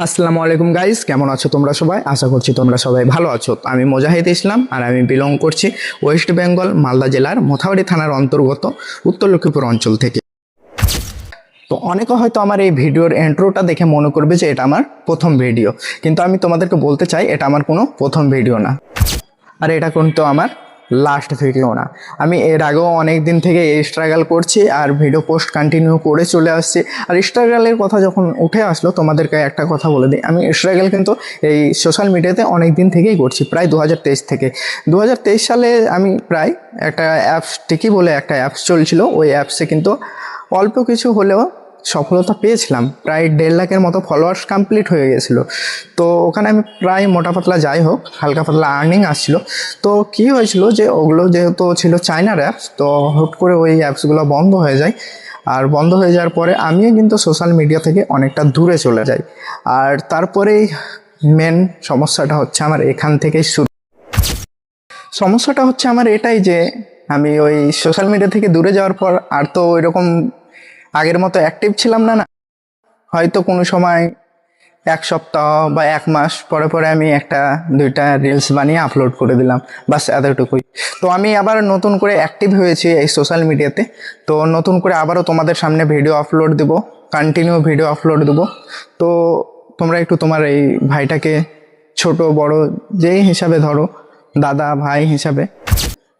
আসসালামু আলাইকুম গাইস, কেমন আছো তোমরা সবাই? আশা করছি তোমরা সবাই ভালো আছো। আমি মোজাহিদ ইসলাম আর আমি বিলং করছি ওয়েস্ট বেঙ্গল মালদা জেলার মোথাবাড়ি থানার অন্তর্গত উত্তর লক্ষ্মীপুর অঞ্চল থেকে। তো অনেকে হয়তো আমার এই ভিডিওর ইন্ট্রোটা দেখে মনে করবে যে এটা আমার প্রথম ভিডিও, কিন্তু আমি তোমাদেরকে বলতে চাই এটা আমার কোনো প্রথম ভিডিও না, আর এটা কিন্তু আমার লাস্ট ভিডিও না। আমি এর আগেও অনেক দিন থেকে এই স্ট্রাগল করছি আর ভিডিও পোস্ট কন্টিনিউ করে চলে আসছি। আর স্ট্রাগলের কথা যখন উঠে আসলো, তোমাদেরকে একটা কথা বলে দিই, আমি স্ট্রাগল কিন্তু এই সোশ্যাল মিডিয়াতে অনেক দিন থেকেই করছি, প্রায় 2023 থেকে। 2023 সালে আমি প্রায় একটা অ্যাপস, টিকি বলে একটা অ্যাপস চলছিল, ওই অ্যাপসে কিন্তু অল্প কিছু হলেও সফলতা পেয়েছিলাম। প্রায় 1.5 লাখের মতো ফলোয়ার্স কমপ্লিট হয়ে গেছিলো। তো ওখানে আমি প্রায় মোটা পাতলা, যাই হোক হালকা পাতলা আর্নিং আসছিলো। তো কী হয়েছিল যে ওগুলো যেহেতু ছিল চায়নার অ্যাপস, তো হুট করে ওই অ্যাপসগুলো বন্ধ হয়ে যায়। আর বন্ধ হয়ে যাওয়ার পরে আমিও কিন্তু সোশ্যাল মিডিয়া থেকে অনেকটা দূরে চলে যাই। আর তারপরেই মেন সমস্যাটা হচ্ছে আমার এখান থেকেই শুরু। সমস্যাটা হচ্ছে আমার এটাই যে আমি ওই সোশ্যাল মিডিয়া থেকে দূরে যাওয়ার পর আর তো ওইরকম আগের মতো অ্যাক্টিভ ছিলাম না। হয়তো কোনো সময় এক সপ্তাহ বা এক মাস পরে পরে আমি একটা দুইটা রিলস বানিয়ে আপলোড করে দিলাম, বাস এতটুকুই। তো আমি আবার নতুন করে অ্যাক্টিভ হয়েছি এই সোশ্যাল মিডিয়াতে। তো নতুন করে আবারও তোমাদের সামনে ভিডিও আপলোড দেবো, কন্টিনিউ ভিডিও আপলোড দেবো। তো তোমরা একটু তোমার এই ভাইটাকে ছোট বড় যেই হিসাবে ধরো, দাদা ভাই হিসাবে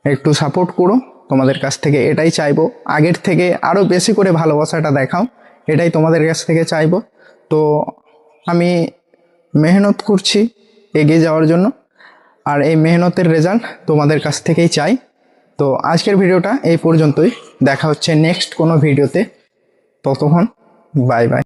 একটু সাপোর্ট করো। তোমাদের কাছ থেকে এটাই চাইবো, আগের থেকে আরও বেশি করে ভালোবাসাটা দেখাও, এটাই তোমাদের কাছ থেকে চাইবো। তো আমি মেহনত করছি এগিয়ে যাওয়ার জন্য, আর এই মেহনতের রেজাল্ট তোমাদের কাছ থেকেই চাই। তো আজকের ভিডিওটা এই পর্যন্তই, দেখা হচ্ছে নেক্সট কোনো ভিডিওতে। ততক্ষণ বাই বাই।